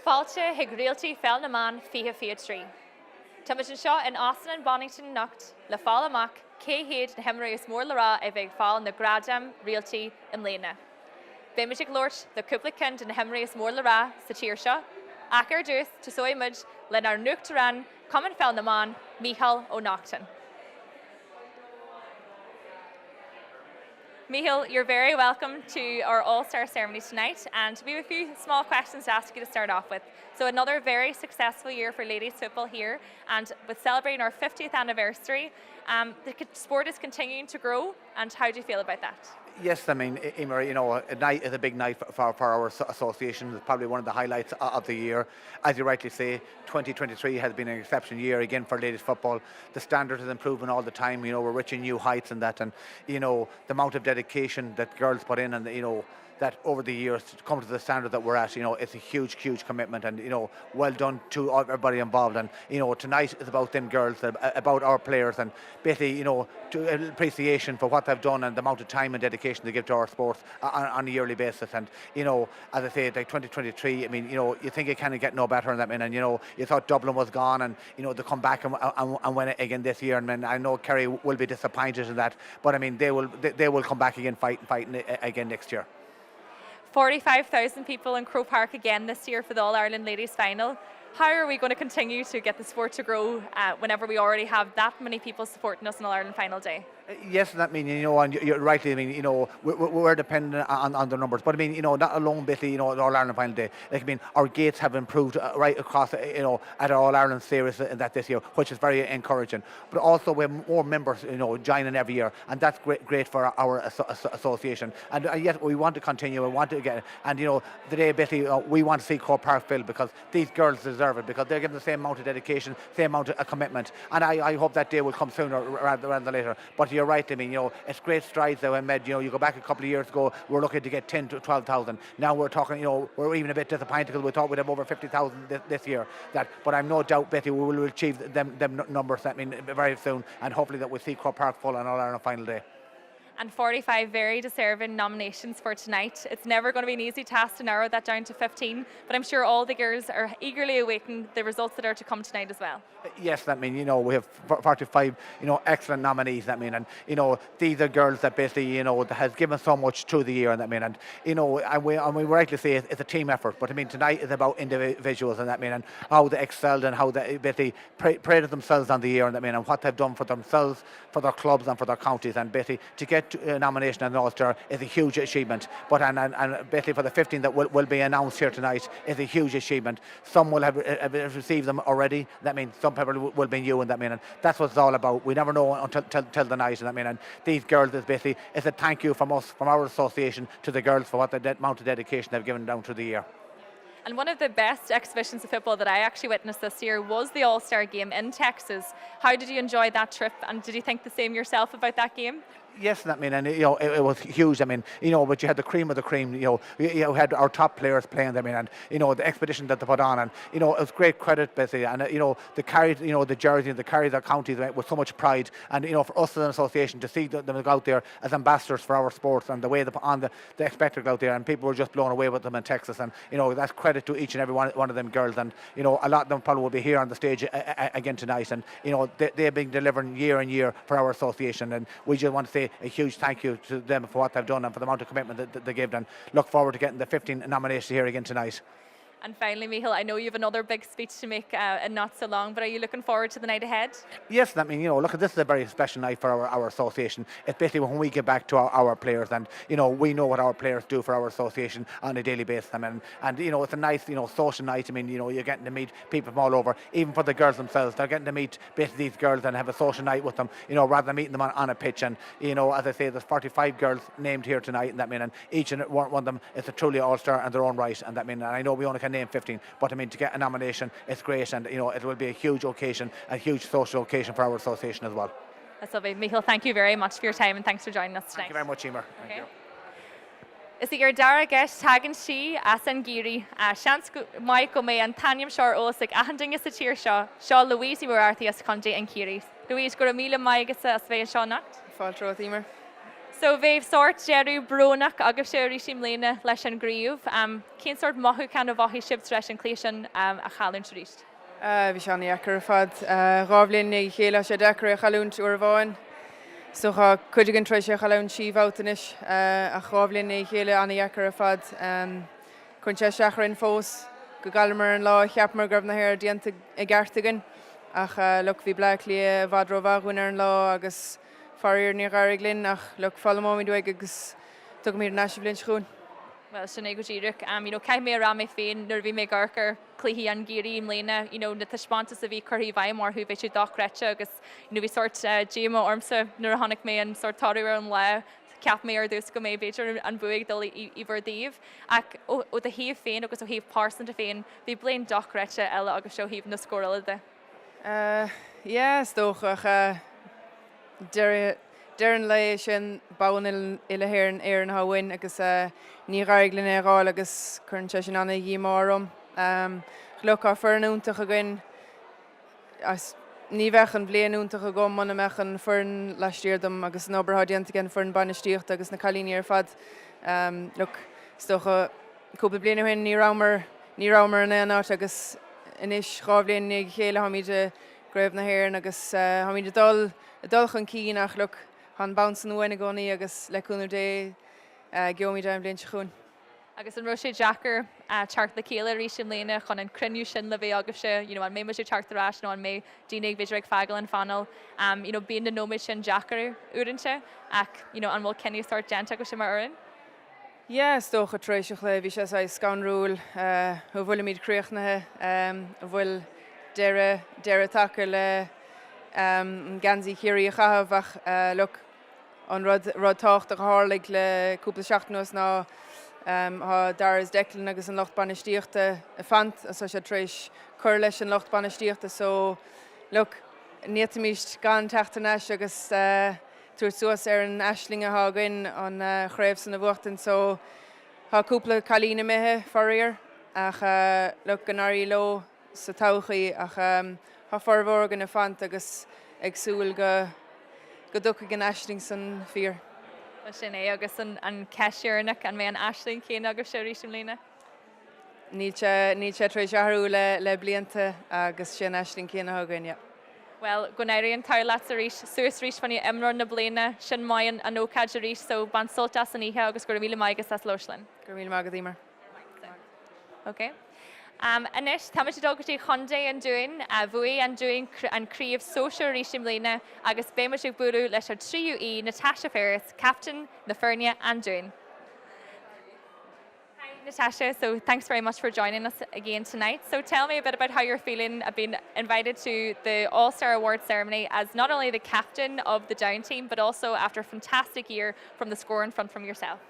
Fáilte ag Réaltaí Pheil na mBan fiche fiad trí. Táid an seo in Óstán and Bonnington nocht le fáil amach cé héad na himraíos mór le rá a bheith fáil na gradaim Réaltaí in léine. Béimiid ag Lord le cúpla cint na himraíos mór le rá sa tír seo, ach ar dús tosóimid le nar nuachtarán Cumann Pheil na mBan Mícheál ó Naughton. Mícheál, you're very welcome to our All-Star ceremony tonight, and we have a few small questions to ask you to start off with. So another very successful year for ladies football here, and with celebrating our 50th anniversary, the sport is continuing to grow, and how do you feel about that? Yes, I mean, Emer, a night is a big night for our association. It's probably one of the highlights of the year. As you rightly say, 2023 has been an exceptional year again for ladies football. The standard is improving all the time. We're reaching new heights in that, and the amount of dedication that girls put in, and that over the years to come to the standard that we're at, it's a huge commitment, and well done to everybody involved. And tonight is about them girls, about our players, and basically to appreciation for what they've done and the amount of time and dedication they give to our sport on a yearly basis. And as I say, like 2023, I mean, you think it kind of get no better in that, and you thought Dublin was gone, and they come back and win it again this year. And I know Kerry will be disappointed in that, but I mean they will come back again fighting again next year. 45,000 people in Croke Park again this year for the All-Ireland Ladies Final. How are we going to continue to get the sport to grow whenever we already have that many people supporting us on All-Ireland Final Day? Yes, that mean and you're rightly. I mean, we're dependent on the numbers, but I mean, not alone. Basically, the All Ireland Final Day. Like, I mean, our gates have improved right across. At our All Ireland series in that this year, which is very encouraging. But also, we have more members, joining every year, and that's great for our association. And yet, we want to continue. We want to get, and today, basically, we want to see Croke Park filled because these girls deserve it, because they're given the same amount of dedication, same amount of commitment. And I hope that day will come sooner rather than later. But you're right. I mean, it's great strides that we made. You go back a couple of years ago, we're looking to get 10 to 12,000. Now we're talking, we're even a bit disappointed because we thought we'd have over 50,000 this year. But I'm no doubt, Betty, we will achieve them numbers. I mean, very soon, and hopefully that we'll see Croke Park full on All-Ireland Final Day. And 45 very deserving nominations for tonight. It's never going to be an easy task to narrow that down to 15, but I'm sure all the girls are eagerly awaiting the results that are to come tonight as well. Yes, that mean, we have 45, excellent nominees. That mean, and these are girls that basically, that has given so much through the year, and that mean, and and we rightly say it's a team effort. But I mean, tonight is about individuals, and that mean, and how they excelled and how they basically praised themselves on the year, and that mean, and what they've done for themselves, for their clubs, and for their counties, and basically to get a nomination as an All-Star is a huge achievement. But and basically for the 15 that will be announced here tonight is a huge achievement. Some will have received them already. That means some people will be new, and that mean, and that's what it's all about. We never know until the night, and that mean, and these girls is basically it's a thank you from us, from our association, to the girls for what the amount of dedication they've given down through the year. And one of the best exhibitions of football that I actually witnessed this year was the All-Star game in Texas. How did you enjoy that trip, and did you think the same yourself about that game? Yes, that mean, and it was huge. I mean, but you had the cream of the cream. You had our top players playing. I mean, and the expedition that they put on, and it was great credit, basically. And they carried, the jersey, and they carried their counties with so much pride. And for us as an association to see them go out there as ambassadors for our sports, and the way they put on the spectacle out there, and people were just blown away with them in Texas. And that's credit to each and every one of them girls. And a lot of them probably will be here on the stage again tonight. And they've been delivering year and year for our association, and we just want to say a huge thank you to them for what they've done and for the amount of commitment that they gave, and look forward to getting the 15 nominations here again tonight. And finally, Mícheál, I know you have another big speech to make in not so long, but are you looking forward to the night ahead? Yes, that mean, look, this is a very special night for our association. It's basically when we get back to our players, and we know what our players do for our association on a daily basis. I mean, and it's a nice social night. I mean, you're getting to meet people from all over. Even for the girls themselves, they're getting to meet basically these girls and have a social night with them. Rather than meeting them on a pitch. And as I say, there's 45 girls named here tonight, and that mean, and each and one of them is a truly All-Star in their own right. And that mean, and I know we only can name 15, but I mean, to get a nomination, it's great, and it will be a huge occasion, a huge social occasion for our association as well. That's lovely. Mícheál, thank you very much for your time, and thanks for joining us tonight. Thank you very much, Emer. Thank you. Is it your dara guest tagan she asan giri chance mai go me and tanyam shor osik ahanding is a cheer shaw Louise Murarthi as Conde and Kiri. Louise go a mila mai gets a sve shaw not? Faltro Emer. So bheith sort dearú brónach agus sé ríisi mléine leis an gríomh. Cén sort mothú can a bhaithí sib leis an cléisian a chalann ríist? Bhí seán eachar fad rábhlinn ag chéile sé decar a chaúnt uair bháin. So cha chuidigin treéis sé chalann síomhhautanis a rábhlinn ag chéile anna eachar fad chun sé seachar fós go galmar an lá cheapmar gribh na hir dianta ag gartagan ach look bhí blaic lí bhadróbhhain ar an lá agus farir ní garig linn ach look fallmóí dúig agus tug mí na blin sún. Well, sin go ddíireach, cai mé ra mé féin nuair bhí mé garcar cluichí an géirí mléine, na taispantas a bhí chuirí bhaimar thu bheith sé dochrete agus bhí sort déama ormsa nuair a tháinig mé an sort taú ar an le ceap mé ar dús go mé beidir an buig dul i bhardíomh ach ó a híomh féin agus ó híomh pásan a féin, bhí blaon dochrete eile agus seo híomh na scórailide. Stoch Dean lei sin ban ile héir ar an hahain agus ní raiglann ráil agus chun sé sin anna dhímám. Chluá fearnúntaach a gin ní bheith an bléanúntaach a gom manna mechan fearn leistíirdom agus nóbrthdianta gin fearn banistíocht agus na chalíní ar fad. Stocha cúpla blianahain ní rámar an éanaát agus inis rábblionn ag chéile haíide greibh na héir agus haíide dul chun cí nach han bounce an bhaine gcónaí agus leúnú dé geomí an blion chun. Agus an Rosé Jackar teart le céile rí sin léine chun an cruniú sin le bheith agus se, an mé sé teachtarrás nó an mé dínig beidir ag fegal an fanal, bíon na nóid sin Jackar úintse ach an bhfuil cenní sort genta go sin mar urin? Stocha tréiseach le bhí sé scanrúil ó bhfuil míad cruochnathe bhfuil deire take le gansaí chéirí a chahabh ach an rud tácht a hálaigh le cúpla seachtanas ná dar is declan agus an locht banistíochta a fant a sé trééis chur leis an locht banistíochta so nítamíist gan teachtanas agus túir suas ar an eisling a hágain an chréibh san na bhuachtain so há cúpla chalína mithe farir ach ganáirí lo sa tochaí ach há farmhór gan na fant agus agsúil go ducha gan eisling san fír. Sin é agus an ceisiúrnach an mé an eisling céine agus sé rí sem lína? Ní sé trééis seaarú le blianta agus sin eisling céine hagann. Well, gonéiríonn tálaat a rís suas rís fanní Emer na bliana sin maion an ócáid a rís so ban soltas san ihe agus gur míle maigus as Loislin. Gur míle mágad Emer. Okay. Anis, tá sé dogatí chundé an dúin a bhuaí an dúin an críomh social rísim léine agus béime sé buú leis ar tríú í Natasha Ferris, Captain na Fernia and dúin. Hi Natasha, so thanks very much for joining us again tonight. So tell me a bit about how you're feeling of being invited to the All-Star Award ceremony as not only the captain of the Down team, but also after a fantastic year from the score in front from yourself.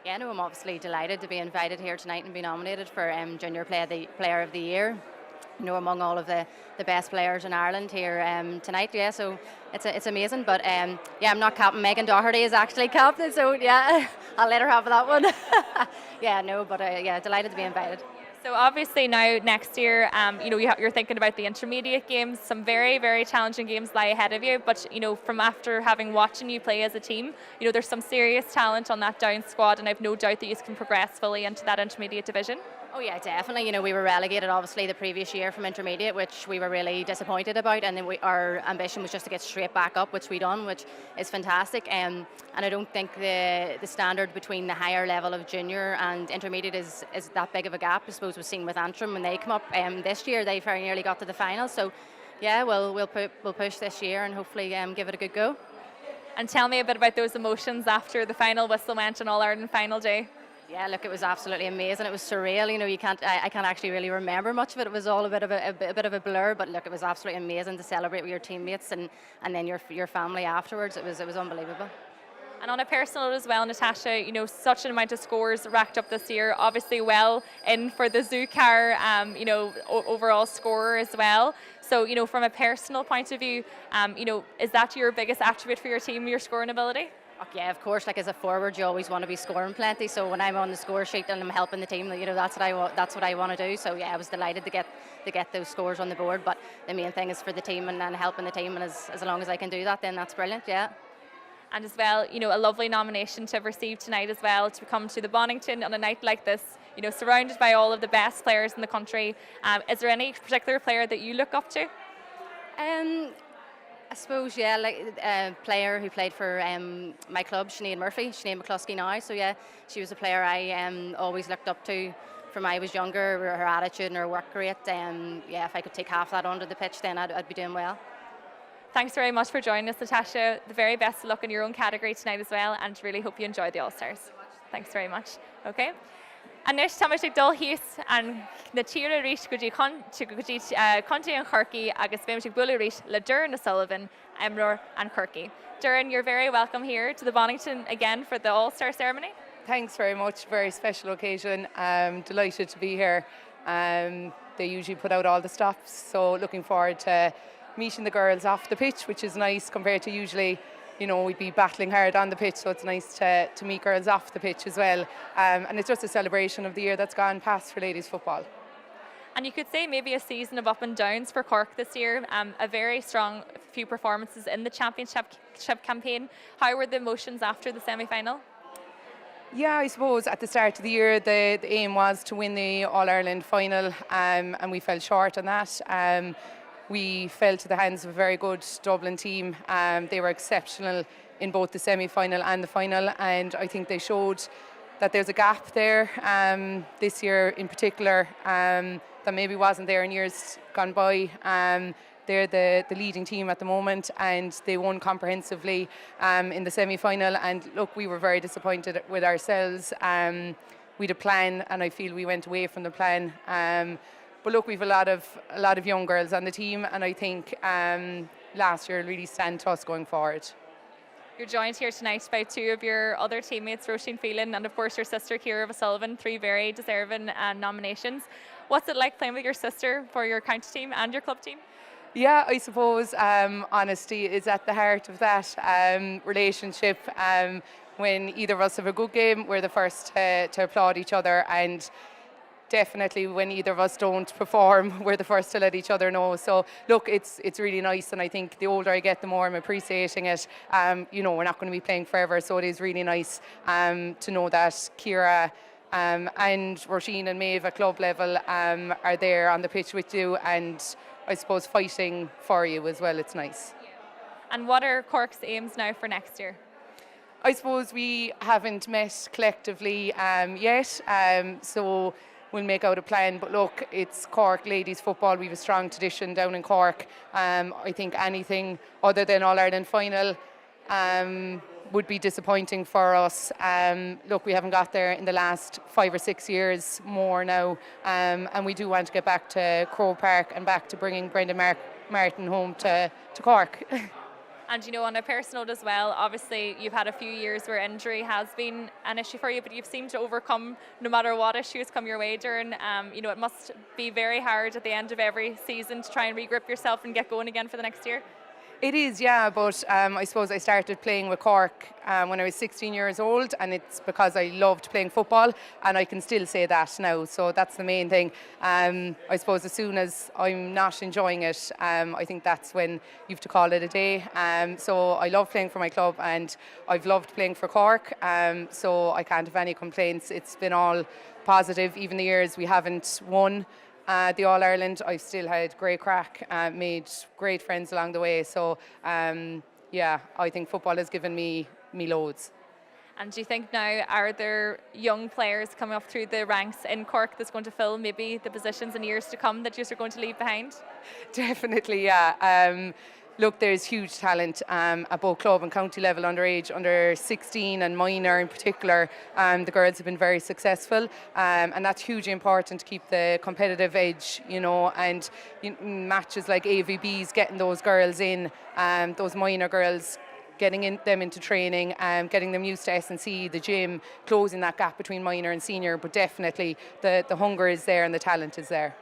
Yeah, no, I'm obviously delighted to be invited here tonight and be nominated for Junior Player of the Year. Among all of the best players in Ireland here tonight. Yeah, so it's amazing. But I'm not captain. Megan Doherty is actually captain, so yeah, I'll let her have that one. Delighted to be invited. So obviously now next year, you're thinking about the intermediate games. Some very, very challenging games lie ahead of you. But from after having watching you play as a team, there's some serious talent on that Down squad, and I've no doubt that you can progress fully into that intermediate division. Oh yeah, definitely. We were relegated obviously the previous year from intermediate, which we were really disappointed about, and then our ambition was just to get straight back up, which we done, which is fantastic. And I don't think the standard between the higher level of junior and intermediate is that big of a gap. I suppose we've seen with Antrim when they come up this year, they very nearly got to the final. So yeah, we'll push this year and hopefully give it a good go. And tell me a bit about those emotions after the final whistle went on All-Ireland final day. Yeah, look, it was absolutely amazing. It was surreal. I can't actually really remember much of it. It was all a bit of a blur. But look, it was absolutely amazing to celebrate with your teammates and then your family afterwards. It was unbelievable. And on a personal note as well, Natasha, such an amount of scores racked up this year. Obviously, well in for the Zoocar, overall scorer as well. So, from a personal point of view, is that your biggest attribute for your team, your scoring ability? Yeah, of course. Like as a forward, you always want to be scoring plenty. So when I'm on the score sheet and I'm helping the team, that's what I want to do. So yeah, I was delighted to get those scores on the board. But the main thing is for the team and helping the team, and as long as I can do that, then that's brilliant. Yeah. And as well, a lovely nomination to have received tonight as well, to come to the Bonnington on a night like this, surrounded by all of the best players in the country. Is there any particular player that you look up to? I suppose, yeah, like a player who played for my club, Sinead McCluskey now. So yeah, she was a player I always looked up to from I was younger. Her attitude and her work rate. Yeah, if I could take half that onto the pitch, then I'd be doing well. Thanks very much for joining us, Natasha. The very best of luck in your own category tonight as well, and really hope you enjoy the All-Stars. Thanks very much. Okay. Anis Thomas dul hís an na tíre rís go dtí Conti and Corky agus béimteach bula rís le Duran na Sullivan, Emer and Corky. Duran, you're very welcome here to the Bonnington again for the All-Star ceremony. Thanks very much. Very special occasion. Delighted to be here. They usually put out all the stops, so looking forward to meeting the girls off the pitch, which is nice compared to usually, we'd be battling hard on the pitch, so it's nice to meet girls off the pitch as well. And it's just a celebration of the year that's gone past for ladies football. And you could say maybe a season of up and downs for Cork this year, a very strong few performances in the championship campaign. How were the emotions after the semi-final? Yeah, I suppose at the start of the year the aim was to win the All-Ireland final, and we fell short on that. We fell to the hands of a very good Dublin team. They were exceptional in both the semi-final and the final, and I think they showed that there's a gap there this year in particular that maybe wasn't there in years gone by. They're the leading team at the moment, and they won comprehensively in the semi-final. And look, we were very disappointed with ourselves. We had a plan, and I feel we went away from the plan. But look, we've a lot of young girls on the team, and I think last year really stand to us going forward. You're joined here tonight by two of your other teammates, Roisin Phelan and of course your sister Ciara O'Sullivan, three very deserving nominations. What's it like playing with your sister for your county team and your club team? Yeah, I suppose honesty is at the heart of that relationship. When either of us have a good game, we're the first to applaud each other, and definitely when either of us don't perform, we're the first to let each other know. So look, it's really nice, and I think the older I get, the more I'm appreciating it. We're not going to be playing forever, so it is really nice to know that Ciara and Roisin and Maeve at club level are there on the pitch with you, and I suppose fighting for you as well. It's nice. And what are Cork's aims now for next year? I suppose we haven't met collectively yet, so we'll make out a plan. But look, it's Cork ladies football. We have a strong tradition down in Cork. I think anything other than All-Ireland final would be disappointing for us. Look, we haven't got there in the last 5 or 6 years more now, and we do want to get back to Crow Park and back to bringing Brendan Martin home to Cork. And on a personal note as well, obviously you've had a few years where injury has been an issue for you, but you've seemed to overcome no matter what issues come your way, Duran. It must be very hard at the end of every season to try and regroup yourself and get going again for the next year. It is, yeah, but I suppose I started playing with Cork when I was 16 years old, and it's because I loved playing football, and I can still say that now, so that's the main thing. I suppose as soon as I'm not enjoying it, I think that's when you have to call it a day. So I love playing for my club, and I've loved playing for Cork, so I can't have any complaints. It's been all positive. Even the years we haven't won the All-Ireland, I've still had great crack, made great friends along the way. So, yeah, I think football has given me loads. And do you think now, are there young players coming up through the ranks in Cork that's going to fill maybe the positions in years to come that you're going to leave behind? Definitely, yeah. Look, there's huge talent at both club and county level, underage, under 16 and minor in particular. The girls have been very successful, and that's hugely important to keep the competitive edge, and matches like AVBs, getting those girls in, those minor girls, getting them into training, getting them used to S&C, the gym, closing that gap between minor and senior. But definitely the hunger is there and the talent is there.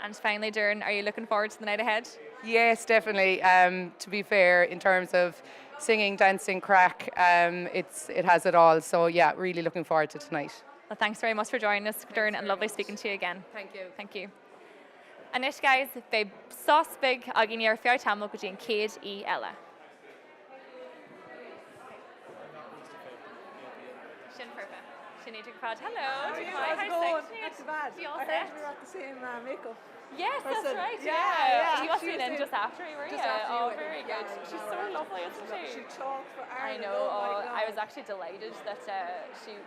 And finally, Duran, are you looking forward to the night ahead? Yes, definitely. To be fair, in terms of singing, dancing, crack, it has it all. So yeah, really looking forward to tonight. Well, thanks very much for joining us, Duran, and lovely speaking to you again. Thank you. Thank you. Anish, guys, they sauce big agin ar fiart hamlo go céad í eile. Sin perfect. Sinead Crowd. Hello. How's it How's going? things? Not too bad. You all I set? heard we were at the same makeup. Yes, that's person. right. Yeah. You must have She been in was just after you were. Just after you Oh, went in. very Yeah, good. no, She's no, so we're lovely, actually- isn't she? She talked for I Ireland. know. Oh, my I God. was actually delighted that she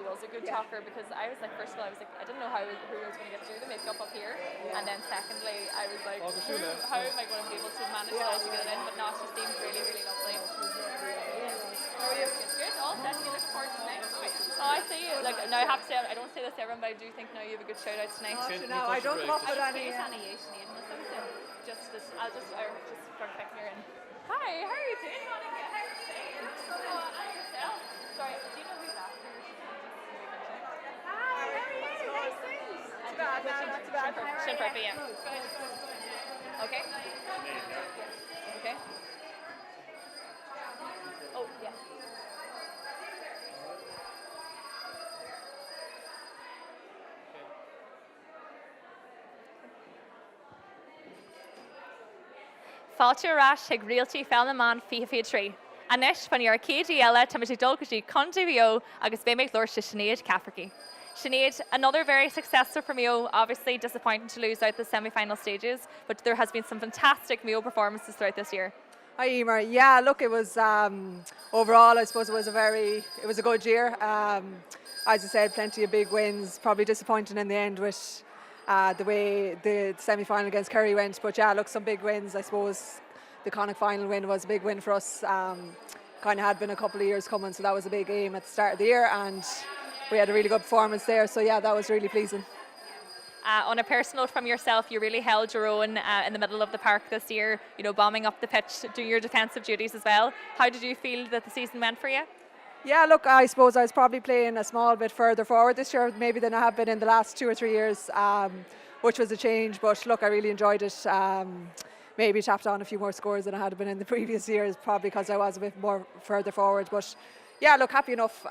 was a good Yeah. talker, because I was like, first of all, I was like, I didn't know who was going to get to do the makeup up here, and then secondly, I was like, how am I going to be able to manage that to get it in? But no, she seemed really, really lovely. How are you? Good. All set. You look forward to tonight. Oh, I see. Like now, I have to say, I don't say this to everyone, but I do think now you have a good shout out tonight. No, I don't come up with any. I'll just start picking her in. Hi, how are you doing, Monica? How are you doing? Oh, and yourself. Sorry, do you know who's after? Hi, how are you? Nice things. Not too bad, not too bad. Shin perfect, yeah. Okay. Okay. Oh, yeah. Fáilte arás ag Réaltaí Pheil na mBan fiche trí. Anis fan ar céadí eile tá muid dulgadtí conduío agus bé méid lóir Sinead Cafarchy. Sinead, another very successful for Mayo, obviously disappointing to lose out the semi-final stages, but there has been some fantastic Mayo performances throughout this year. Hi, Emer. Yeah, look, it was overall, I suppose it was a good year. As I said, plenty of big wins. Probably disappointing in the end with the way the semi-final against Kerry went. But yeah, look, some big wins. I suppose the Connacht final win was a big win for us. Kind of had been a couple of years coming, so that was a big aim at the start of the year, and we had a really good performance there. So yeah, that was really pleasing. On a personal note from yourself, you really held your own in the middle of the park this year, you know, bombing up the pitch, doing your defensive duties as well. How did you feel that the season went for you? Yeah, look, I suppose I was probably playing a small bit further forward this year, maybe than I have been in the last 2 or 3 years, which was a change. But look, I really enjoyed it. Maybe tapped on a few more scores than I had been in the previous years, probably because I was a bit more further forward. But yeah, look, happy enough.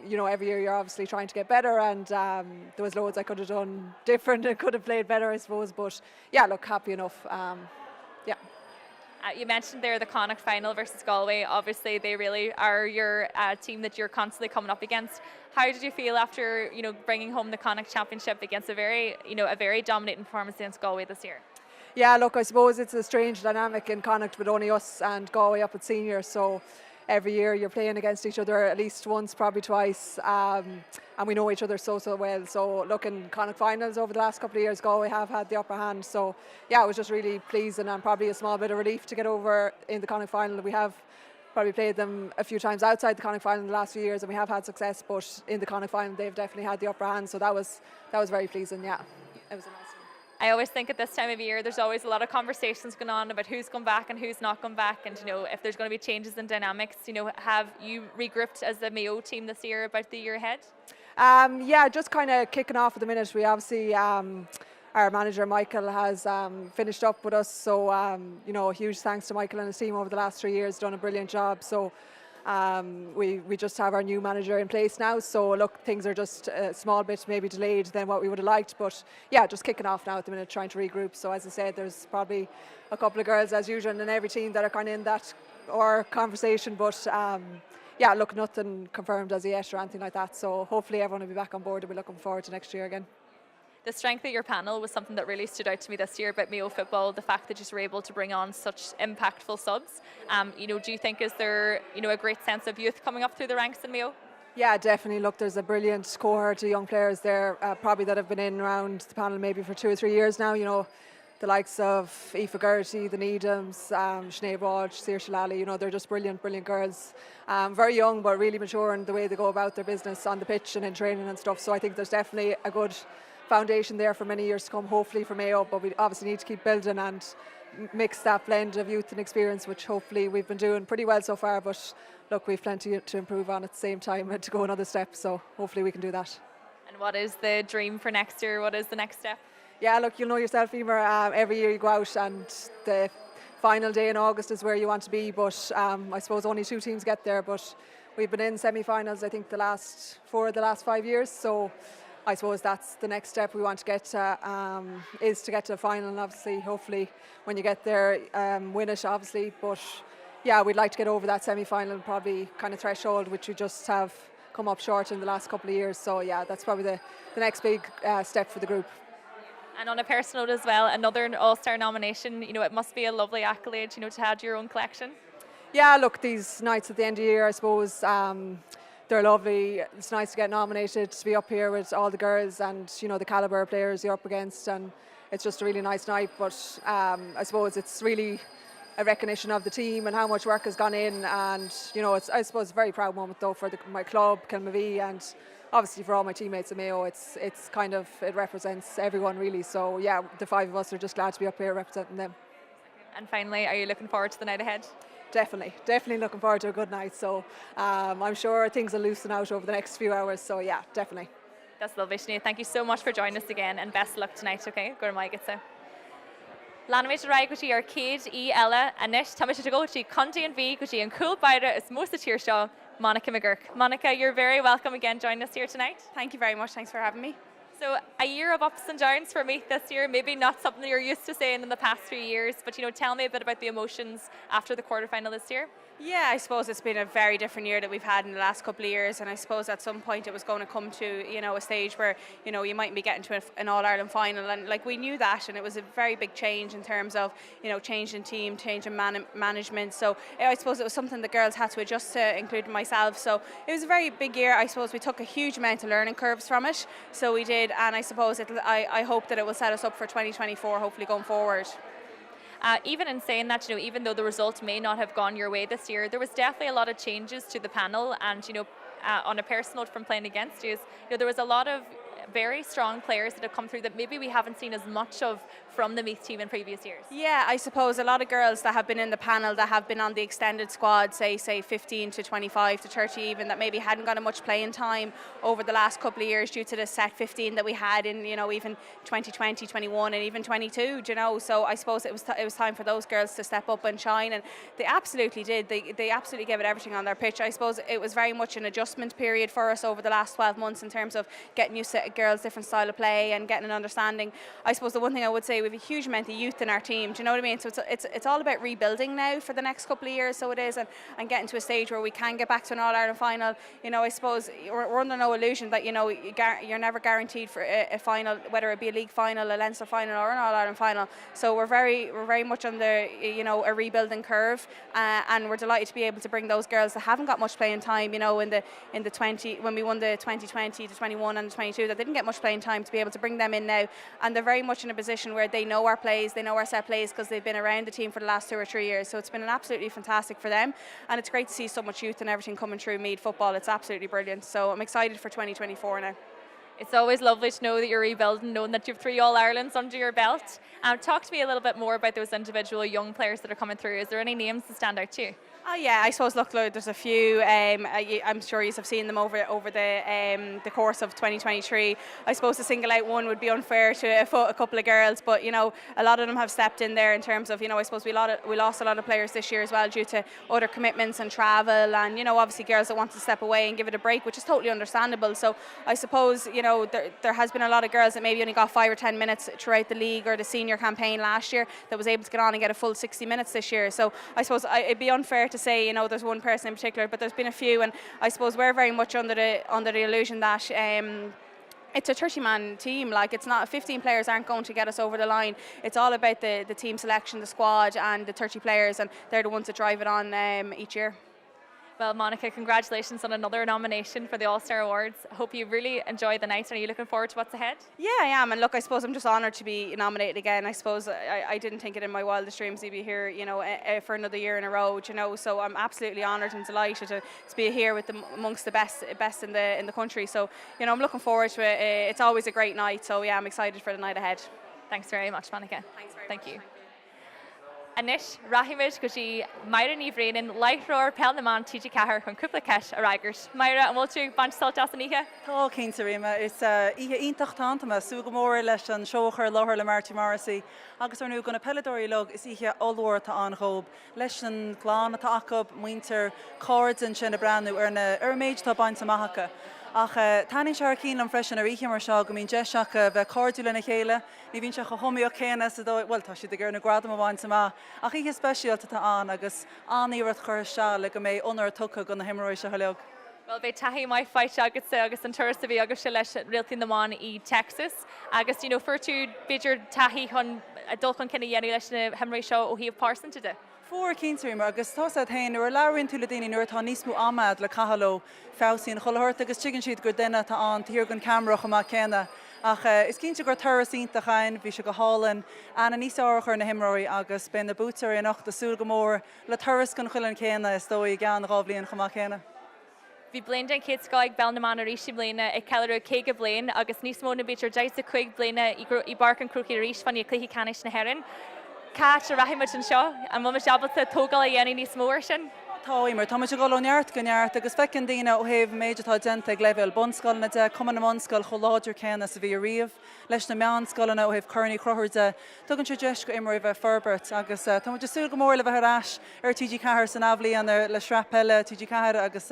You know, every year you're obviously trying to get better, and there was loads I could have done different and could have played better, I suppose. But yeah, look, happy enough. Yeah. You mentioned there the Connacht final versus Galway. Obviously, they really are your team that you're constantly coming up against. How did you feel after, you know, bringing home the Connacht championship against a very dominating performance against Galway this year? Yeah, look, I suppose it's a strange dynamic in Connacht with only us and Galway up at senior. So every year you're playing against each other at least once, probably twice, and we know each other so well. So look, in Connacht finals over the last couple of years, Galway have had the upper hand. So yeah, it was just really pleasing and probably a small bit of relief to get over in the Connacht final. We have probably played them a few times outside the Connacht final in the last few years, and we have had success, but in the Connacht final they've definitely had the upper hand. So that was very pleasing. Yeah, it was a nice one. I always think at this time of year there's always a lot of conversations going on about who's come back and who's not come back, and you know, if there's going to be changes in dynamics. You know, have you regrouped as the Mayo team this year about the year ahead? Yeah, just kind of kicking off at the minute. We obviously our manager Michael has finished up with us, so you know, huge thanks to Michael and his team over the last 3 years, done a brilliant job. So we just have our new manager in place now, so look, things are just a small bit maybe delayed than what we would have liked, but yeah, just kicking off now at the minute, trying to regroup. So as I said, there's probably a couple of girls as usual in every team that are kind of in that or conversation, but yeah, look, nothing confirmed as yet or anything like that, so hopefully everyone will be back on board and we're looking forward to next year again. The strength of your panel was something that really stood out to me this year about Mayo football, the fact that you were able to bring on such impactful subs. You know, do you think is there, you know, a great sense of youth coming up through the ranks in Mayo? Yeah, definitely. Look, there's a brilliant cohort of young players there, probably that have been in around the panel maybe for 2 or 3 years now. You know, the likes of Aoife Geraghty, the Needhams, Sinead Walsh, Saoirse Lally, you know, they're just brilliant girls. Very young, but really mature in the way they go about their business on the pitch and in training and stuff. So I think there's definitely a good foundation there for many years to come, hopefully for Mayo, but we obviously need to keep building and mix that blend of youth and experience, which hopefully we've been doing pretty well so far, but look, we've plenty to improve on at the same time and to go another step, so hopefully we can do that. And what is the dream for next year? What is the next step? Yeah, look, you'll know yourself, Emer, every year you go out and the final day in August is where you want to be, but I suppose only 2 teams get there, but we've been in semi-finals I think the last 5 years, so I suppose that's the next step we want to get to, is to get to a final, and obviously, hopefully, when you get there, win it, obviously. But yeah, we'd like to get over that semi-final, probably kind of threshold, which we just have come up short in the last couple of years. So yeah, that's probably the next big step for the group. And on a personal note as well, another All-Star nomination, it must be a lovely accolade, to add your own collection. Yeah, look, these nights at the end of the year, I suppose, they're lovely. It's nice to get nominated, to be up here with all the girls and, the calibre of players you're up against, and it's just a really nice night. But I suppose it's really a recognition of the team and how much work has gone in, and, it's, I suppose, a very proud moment, though, for my club, Kilmavie, and obviously for all my teammates at Mayo. It's kind of, it represents everyone, really. So, yeah, the 5 of us are just glad to be up here representing them. And finally, are you looking forward to the night ahead? Definitely looking forward to a good night. So I'm sure things will loosen out over the next few hours. So yeah, definitely. That's lovely, Sinead. Thank you so much for joining us again, and best of luck tonight, okay? Go to my get so. Lanimate Rai Gucci Arcade E Ella Anish Tamisha to go to Conti and V Gucci and Cool Bida is most of the show. Monica McGurk. Monica, you're very welcome again joining us here tonight. Thank you very much. Thanks for having me. So a year of ups and downs for Meath this year, maybe not something you're used to saying in the past few years, but tell me a bit about the emotions after the quarterfinal this year. Yeah, I suppose it's been a very different year that we've had in the last couple of years, and I suppose at some point it was going to come to a stage where you mightn't be getting to an All-Ireland final, and like we knew that, and it was a very big change in terms of change in team, change in management. So I suppose it was something the girls had to adjust to, including myself. So it was a very big year. I suppose we took a huge amount of learning curves from it, so we did, and I suppose I hope that it will set us up for 2024, hopefully going forward. Even in saying that, even though the result may not have gone your way this year, there was definitely a lot of changes to the panel, and on a personal note from playing against you, there was a lot of very strong players that have come through that maybe we haven't seen as much of from the Meath team in previous years. Yeah, I suppose a lot of girls that have been in the panel that have been on the extended squad, say 15 to 25 to 30 even, that maybe hadn't got much playing time over the last couple of years due to the set 15 that we had in even 2020, 21 and even 22, so I suppose it was time for those girls to step up and shine, and they absolutely did. They absolutely gave it everything on their pitch. I suppose it was very much an adjustment period for us over the last 12 months in terms of getting used to girls' different style of play and getting an understanding. I suppose the one thing I would say, we have a huge amount of youth in our team, do you know what I mean? So it's all about rebuilding now for the next couple of years, so it is, and getting to a stage where we can get back to an All-Ireland final. I suppose we're under no illusion that you're never guaranteed for a final, whether it be a league final, a Leinster final or an All-Ireland final. So we're very much under a rebuilding curve, and we're delighted to be able to bring those girls that haven't got much playing time in the 20, when we won the 2020, the 21 and the 22, that didn't get much playing time, to be able to bring them in now, and they're very much in a position where they know our plays, they know our set plays, because they've been around the team for the last 2 or 3 years. So it's been absolutely fantastic for them, and it's great to see so much youth and everything coming through Meath football. It's absolutely brilliant. So I'm excited for 2024 now. It's always lovely to know that you're rebuilding, knowing that you have 3 All-Irelands under your belt. Talk to me a little bit more about those individual young players that are coming through. Is there any names that stand out to you? Oh yeah, I suppose, look, there's a few. I'm sure you have seen them over the course of 2023. I suppose to single out one would be unfair to a couple of girls, but a lot of them have stepped in there in terms of I suppose we lost a lot of players this year as well due to other commitments and travel, and obviously girls that want to step away and give it a break, which is totally understandable. So I suppose there has been a lot of girls that maybe only got 5 or 10 minutes throughout the league or the senior campaign last year that was able to get on and get a full 60 minutes this year. So I suppose it'd be unfair to say there's one person in particular, but there's been a few, and I suppose we're very much under the illusion that it's a 30-man team. Like, it's not 15 players aren't going to get us over the line. It's all about the team selection, the squad, and the 30 players, and they're the ones that drive it on each year. Well, Monica, congratulations on another nomination for the All-Star Awards. I hope you really enjoy the night. Are you looking forward to what's ahead? Yeah, I am. And look, I suppose I'm just honoured to be nominated again. I suppose I didn't think it in my wildest dreams to be here, for another year in a row, So I'm absolutely honoured and delighted to be here with amongst the best in the country. So, I'm looking forward to it. It's always a great night. So, yeah, I'm excited for the night ahead. Thanks very much, Monica. Thanks very much. Thank you. Anish, Rahimid, Gushi, Myra Nivrainin, Láithreoir, Pelnaman, Tiji Cahar, and Cúpla Ceis, Aragers. Myra, and Wiltu, Bunch Saltas and Iha. Tá cén Rima, is Iha ítach tantama, Sugamóra leis an seochar láthar le Marty Morrissey. Agus ar nú gona peladóí log is Iha allúir tá anrób, leis an glán atá acab, muinter, cards and sinna brandú ar na méid tá baint amachcha. Ach tánin se cín an freisin ar íche mar seo go mín deisiach bheith cardú lena chéile, ní bhín se go thomíoch chéana sa dó, well, tá si de gur na gradam a bhaint sama. Ach ihe speisialta tá an agus aníireacht chur se le go mé onar tucha go na himróid se leog. Well, be tahi mai fight agus an turas a bhí agus se leis Réaltaí na mBan I Texas. Agus, for tú beidir tahi chun a dulchan cinna dhéanú leis na hemraí seo ó híomh pásan de. Fuair cíntarí mar agus tá a hain nuair leabharíonn tú le daoine nuair tá níos mó amad le cathaló fásaín cholathirt agus tuigann siad gur duine tá an tíor gon camera chumá céna. Ach is cinnte gur turas iontachain, bhí se go hálan anna níos áchar na himráí agus ben na bútar in achta súl go mór le turas gon chuileann céna is dói gan rábhlíonn chumá céna. Bhí blian den céad scoig bell na man a ríisi bliana ag ceilú cé go bblion agus níos mó na beidir 15 bliana I bar an crúci ríis fan I cluichí canis na herin. Cat a rahiimiid an seo a mu seabalta tógáil a dhéanaí níos mór sin. Táimar, tá se gáneart goneart agus fecin daine ó héh méidetá denta ag lefuil bonscoilna de cuman na mscoil cho láidir céna sa bhí riamh leis na meánscoilna ó héh chuirnaí crothirde tugann se deis go imir bheith Ferbert agus tá súil go mór le bheith arás TG Cahar san abhlíon le shrapelle TG Cahar agus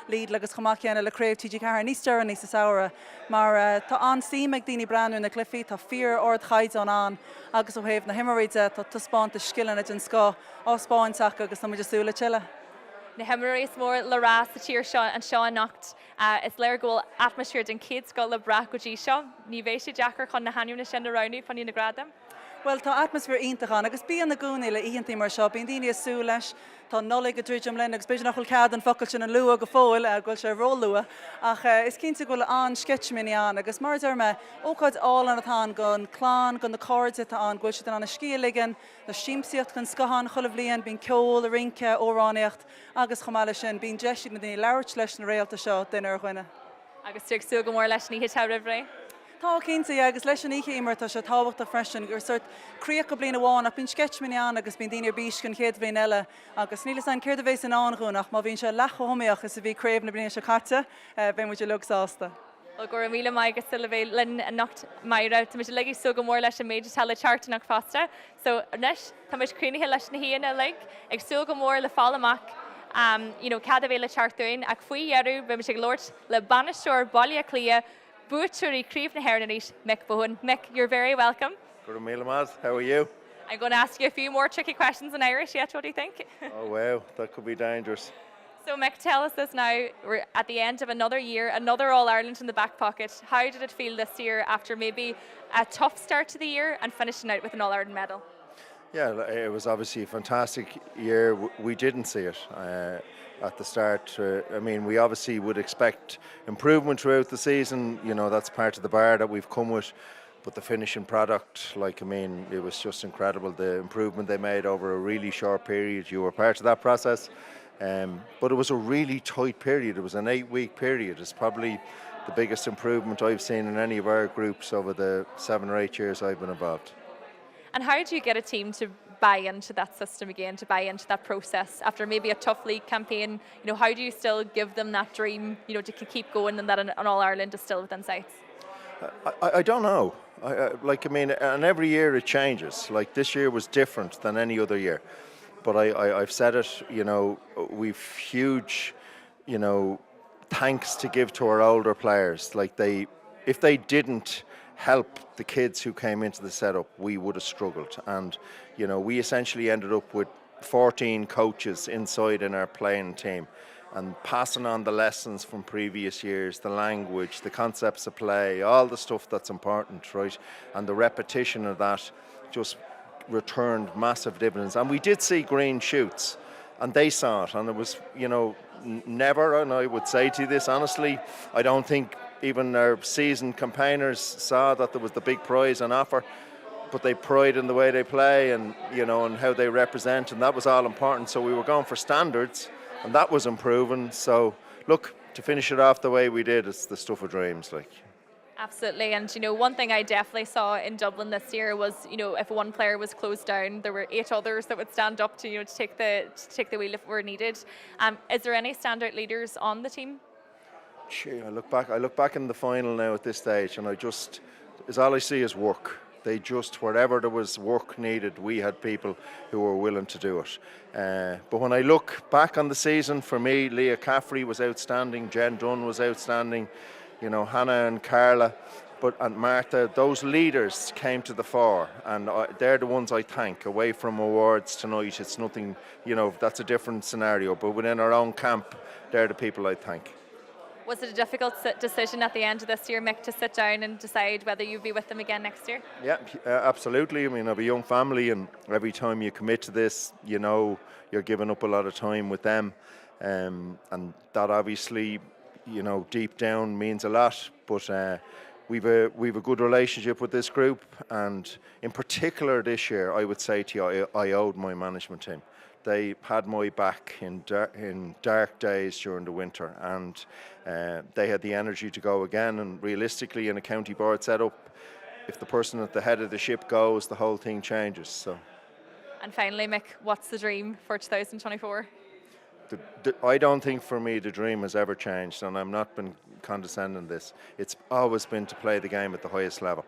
líd agus chomachéanna leréibh TG Cahar níos dear níos sa saora mar tá an sí ag daoine breanú na clufií tá fíor ord chaid an agus ó héh na himmaríide tá tuspáinte skillanna den scó á Spáinteach agus tá súla teile. Na hemraí mór le rás a tíir seo an seo nacht is léir ggóil atmosfér den céad scoil le bra go dtí seo, ní bhééis sé deachar chun na hanú na sin na roinú fan na gradam. Well, tá atmosfér iontachain agus bíon na gúnaí le íontí mar seo, bíon daoine sú leis tá nola go dúidm lena agus beidir nach chuil cead an focail sin an lua go fóil a ghfuil sé ró lua ach is cinnte go le an sketchminián agus mar derme ócáid áil an atá gon chlán gon na cóide tá an ghfuil si an na scíligan na síimsíocht gon scahan cholah blion bíon ceol a rince óráníocht agus chomáile sin bíon deisiad na daoine leirt leis na réalta seo duine ar chuine. Agus tuagsú go mór leis ní hitá ribhré. Tá cinnta agus leis an íche imar tá sé tábhachtta freisin gur suirtríoch go bliana bháin a bín sketchminián agus bíon daoine bís gon chéad bblion eile agus nílas an céir a bhééis an anghúnach má bhín se lechoméoach is a bhí craobh na bliana se chatte ben muidir lugáasta. Well, gur míle maigus sil bhéh linn a nacht maira, tá le so go mór leis an méidir tal chartach fasta, so nes tá cruúnithe leis na híana le ag sú go mór le fáil amach cad a bhéle chartúin ag faoihearú be sé glóirt le banisteoir Atha Cliath Bútúirí críomh na Heraníis, Mick Bowen. Mick, you're very welcome. Good morning, Maz. How are you? I'm going to ask you a few more tricky questions in Irish yet. What do you think? Oh, wow. That could be dangerous. So, Mick, tell us this now. We're at the end of another year, another All-Ireland in the back pocket. How did it feel this year after maybe a tough start to the year and finishing out with an All-Ireland medal? Yeah, it was obviously a fantastic year. We didn't see it at the start. I mean, we obviously would expect improvement throughout the season. That's part of the bar that we've come with. But the finishing product, it was just incredible. The improvement they made over a really short period. You were part of that process. But it was a really tight period. It was an 8-week period. It's probably the biggest improvement I've seen in any of our groups over the 7 or 8 years I've been involved. And how do you get a team to buy into that system again, to buy into that process after maybe a tough league campaign? How do you still give them that dream, to keep going and that an All-Ireland is still within sight? I don't know. And every year it changes. Like this year was different than any other year. But I've said it, we've huge, thanks to give to our older players. If they didn't help the kids who came into the setup, we would have struggled. And, we essentially ended up with 14 coaches inside in our playing team and passing on the lessons from previous years, the language, the concepts of play, all the stuff that's important, right? And the repetition of that just returned massive dividends. And we did see green shoots, and they saw it. And it was, never, and I would say to you this honestly, I don't think even our seasoned campaigners saw that there was the big prize on offer, but they pride in the way they play and and how they represent, and that was all important. So we were going for standards, and that was improving. So look, to finish it off the way we did, it's the stuff of dreams. Absolutely, and one thing I definitely saw in Dublin this year was if one player was closed down, there were 8 others that would stand up to to take the wheel if were needed. Is there any standout leaders on the team? I look back in the final now at this stage, and all I see is work. They just, wherever there was work needed, we had people who were willing to do it. But when I look back on the season, for me, Leah Caffrey was outstanding, Jen Dunn was outstanding, Hannah and Carla, and Martha, those leaders came to the fore, and they're the ones I thank. Away from awards tonight, it's nothing, that's a different scenario, but within our own camp, they're the people I thank. Was it a difficult decision at the end of this year, Mick, to sit down and decide whether you'd be with them again next year? Yeah, absolutely. I mean, I have a young family, and every time you commit to this, you know you're giving up a lot of time with them, and that obviously, you know, deep down means a lot. But we've a good relationship with this group, and in particular this year, I would say to you, I owed my management team. They had my back in dark days during the winter, and they had the energy to go again. And realistically, in a county board setup, if the person at the head of the ship goes, the whole thing changes. So. And finally, Mick, what's the dream for 2024? I don't think for me the dream has ever changed, and I'm not been condescending this. It's always been to play the game at the highest level,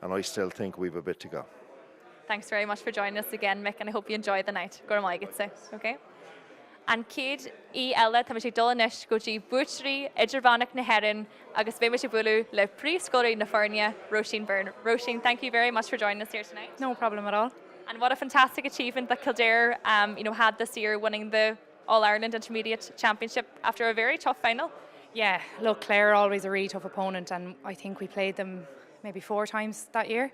and I still think we've a bit to go. Thanks very much for joining us again, Mick, and I hope you enjoy the night. Go on, get say, okay? And Céad Ella, tá sé dul inis go dtí búterí idirbhánach na Héireann agus bhé sé bualadh le príomhscolaí na Foirne, Roisin Byrne. Roisin, thank you very much for joining us here tonight. No problem at all. And what a fantastic achievement that Kildare had this year, winning the All-Ireland Intermediate Championship after a very tough final. Yeah, look, Clare are always a really tough opponent, and I think we played them maybe 4 times that year.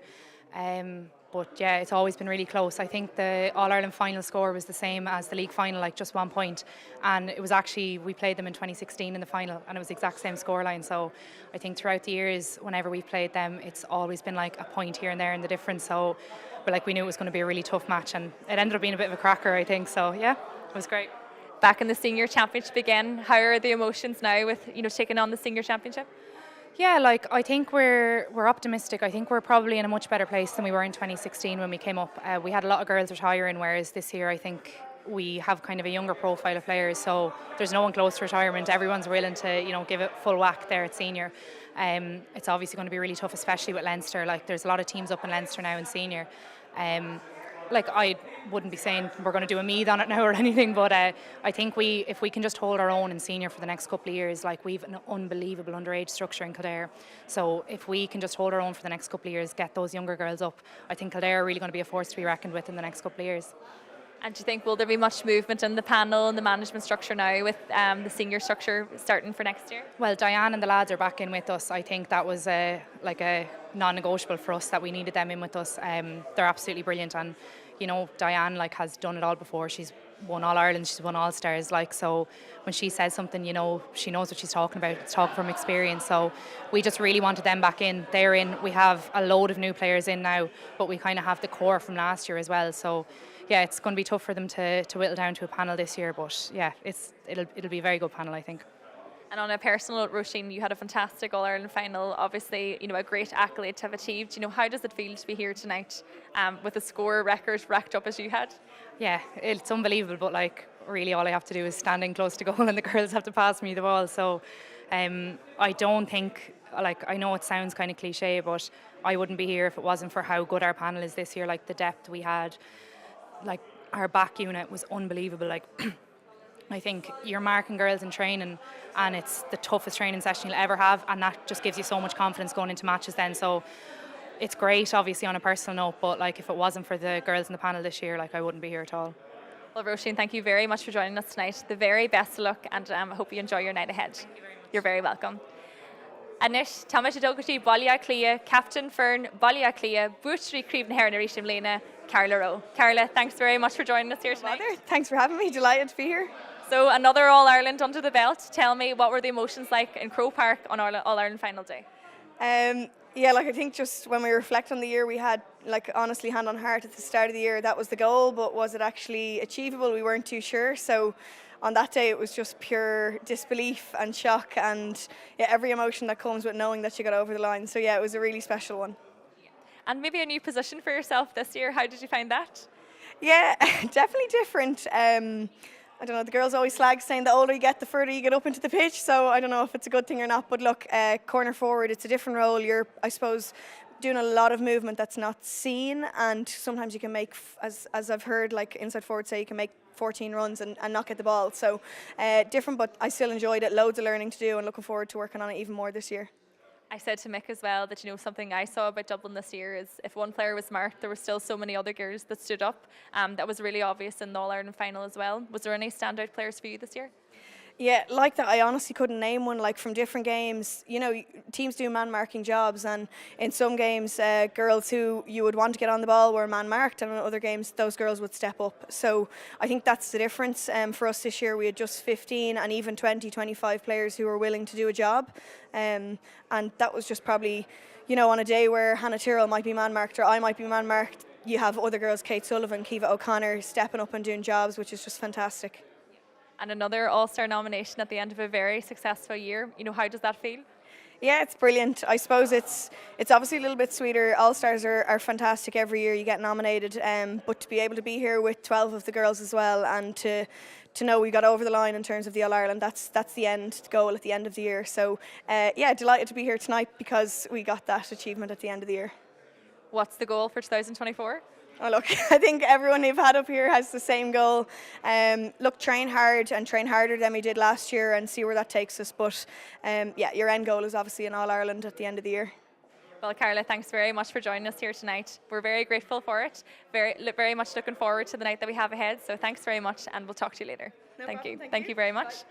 But yeah, it's always been really close. I think the All-Ireland final score was the same as the league final, like just 1 point. And it was actually, we played them in 2016 in the final, and it was the exact same scoreline. So I think throughout the years, whenever we've played them, it's always been like a point here and there in the difference. So, but like we knew it was going to be a really tough match, and it ended up being a bit of a cracker, I think. So yeah, it was great. Back in the senior championship again, how are the emotions now with taking on the senior championship? Yeah, like I think we're optimistic. I think we're probably in a much better place than we were in 2016 when we came up. We had a lot of girls retiring, whereas this year I think we have kind of a younger profile of players. So there's no one close to retirement. Everyone's willing to give it full whack there at senior. It's obviously going to be really tough, especially with Leinster. Like there's a lot of teams up in Leinster now in senior. Like I wouldn't be saying we're going to do a mead on it now or anything, but I think if we can just hold our own in senior for the next couple of years, like we've an unbelievable underage structure in Kildare. So if we can just hold our own for the next couple of years, get those younger girls up, I think Kildare are really going to be a force to be reckoned with in the next couple of years. And do you think, will there be much movement in the panel and the management structure now with the senior structure starting for next year? Well, Diane and the lads are back in with us. I think that was like a non-negotiable for us that we needed them in with us. They're absolutely brilliant, and Diane has done it all before. She's won All Ireland, she's won All Stars. So when she says something, she knows what she's talking about. It's talking from experience. So we just really wanted them back in. They're in. We have a load of new players in now, but we kind of have the core from last year as well. So yeah, it's going to be tough for them to whittle down to a panel this year, but yeah, it'll be a very good panel, I think. And on a personal note, Roisin, you had a fantastic All-Ireland final, obviously, a great accolade to have achieved. How does it feel to be here tonight with a score record racked up as you had? Yeah, it's unbelievable, but really all I have to do is stand in close to goal and the girls have to pass me the ball. So I don't think, I know it sounds kind of cliche, but I wouldn't be here if it wasn't for how good our panel is this year. The depth we had, our back unit was unbelievable. I think you're marking girls in training, and it's the toughest training session you'll ever have, and that just gives you so much confidence going into matches then. So it's great, obviously, on a personal note, but if it wasn't for the girls in the panel this year, I wouldn't be here at all. Well, Roisin, thank you very much for joining us tonight. The very best of luck, and I hope you enjoy your night ahead. Thank you very much. You're very welcome. Anish, Táimid Dógatí, Bígí Cliath, Captain Fern, Bígí Cliath, Búterí Críomh na Héireann Aoisin Mbliana, Carla Rowe. Carla, thanks very much for joining us here tonight. Thanks for having me. Delighted to be here. So another All-Ireland under the belt. Tell me, what were the emotions like in Croke Park on All-Ireland final day? Yeah, I think just when we reflect on the year we had, honestly, hand on heart at the start of the year, that was the goal, but was it actually achievable? We weren't too sure. So on that day, it was just pure disbelief and shock, and every emotion that comes with knowing that you got over the line. So yeah, it was a really special one. And maybe a new position for yourself this year. How did you find that? Yeah, definitely different. I don't know, the girls always slag saying the older you get, the further you get up into the pitch. So I don't know if it's a good thing or not. But look, corner forward, it's a different role. You're, I suppose, doing a lot of movement that's not seen. And sometimes you can make, as I've heard, inside forward say, you can make 14 runs and not get the ball. So different, but I still enjoyed it. Loads of learning to do and looking forward to working on it even more this year. I said to Mick as well that something I saw about Dublin this year is if one player was marked, there were still so many other girls that stood up. That was really obvious in the All-Ireland final as well. Was there any standout players for you this year? Yeah, like that, I honestly couldn't name one. Like from different games, you know, teams do man marking jobs, and in some games, girls who you would want to get on the ball were man marked, and in other games, those girls would step up. So I think that's the difference. For us this year, we had just 15 and even 20, 25 players who were willing to do a job, and that was just probably, you know, on a day where Hannah Tyrrell might be man marked or I might be man marked, you have other girls, Kate Sullivan, Kiva O'Connor, stepping up and doing jobs, which is just fantastic. And another All-Star nomination at the end of a very successful year. You know, how does that feel? Yeah, it's brilliant. I suppose it's obviously a little bit sweeter. All-Stars are fantastic every year you get nominated, but to be able to be here with 12 of the girls as well, and to know we got over the line in terms of the All-Ireland, that's the end goal at the end of the year. So yeah, delighted to be here tonight because we got that achievement at the end of the year. What's the goal for 2024? Oh, look, I think everyone we've had up here has the same goal. Look, train hard and train harder than we did last year and see where that takes us. But yeah, your end goal is obviously an All-Ireland at the end of the year. Well, Carla, thanks very much for joining us here tonight. We're very grateful for it. Very much looking forward to the night that we have ahead. So thanks very much, and we'll talk to you later. Thank you. Thank you very much.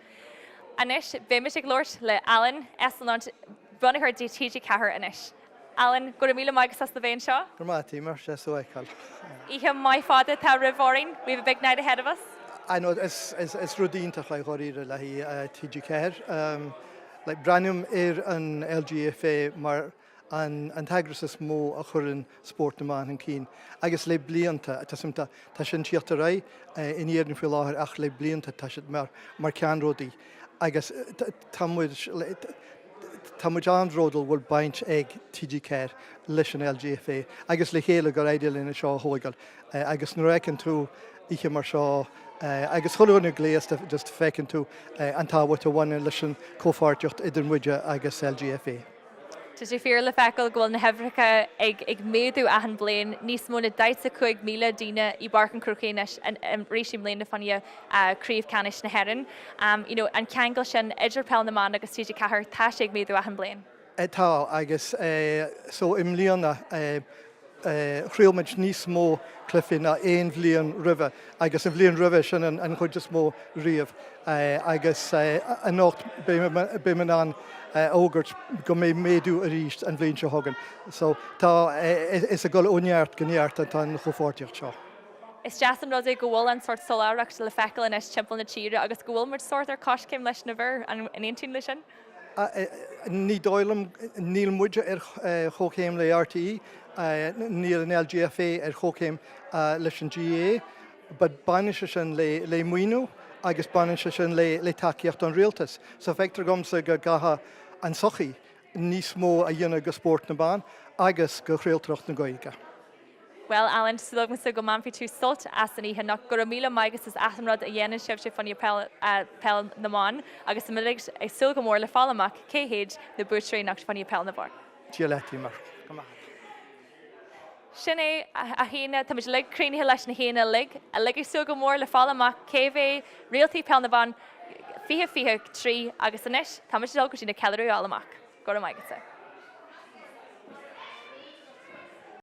Anish, Bígí Glort le Alan, Eslanont, Bonnington TG Cahar Anish. Alan, go to Mila Migas as the vein shaw. Gramati, Marsha, so I call. Ihe my father, Ta Rivoring. We have a big night ahead of us. I know it's routine to like Horida Lahi TG Care. Like Branum an LGFA mar an Antagris mo a churin Spórt man and keen. I guess le blianta tasimta tashin chiatarai in year in Philar ach le blianta tashit mar can rodi. I guess Tamuj Rodel will bind egg TG Care, Lishan LGFA. I guess le héle gur ideal in a shaw hoigal. I guess Nurekan to Ihe Marshaw. I guess Hulun Glass just faking to Antawa to one Lishan co-fartjucht Idin Widja, I guess LGFA. Did you fear le fecal go na Hefrica ag medu ahan blain, nís mona daitsa cuig mila dina I barcan crocanish and rishim blain na fania creve canish na herin. You know, and kangle shin edger pel na man agus TG Cahar tashig medu ahan blain. Etá, I guess so im Leona Chrielmid nís mó cliffin a ein Vlian River. I guess a Vlian River shin and could just more riv. I guess a nocht bimanan ogurt go medu a richt and Vlian Hogan. So ta is a goal unyart ganyart and tan chofortiach shaw. Is Jason Roddy go and sort solar to le fecal and is chimple na chira agus go mid sort their kosh came lesh never and in 18 lishan? Ní doilem Neil Mudja Hokem le RTE, Neil an LGFA Hokem Lishan GA, but Banishan le Muinu, I guess Banishan le Takiacht on Realtas. So Vector Gomsa Gaha and Sochi, Nismo a Yuna Spórt na ban, I guess go Realtracht na Goiga. Well, Alan, so go go man fi tu salt asani ha nak go mila migas as Athamrod a yen chef on your pel na man agus milig a silga more le falamak kehage the butchery nak fan your pel na bar. Gialetti mar. Come on. Shine a hina tamij leg creamy hilash na hina leg a leg silga more le falamak keve Réaltaí Pheil na ban fiha tree agus anish tamij dog na calorie alamak. Go to migas.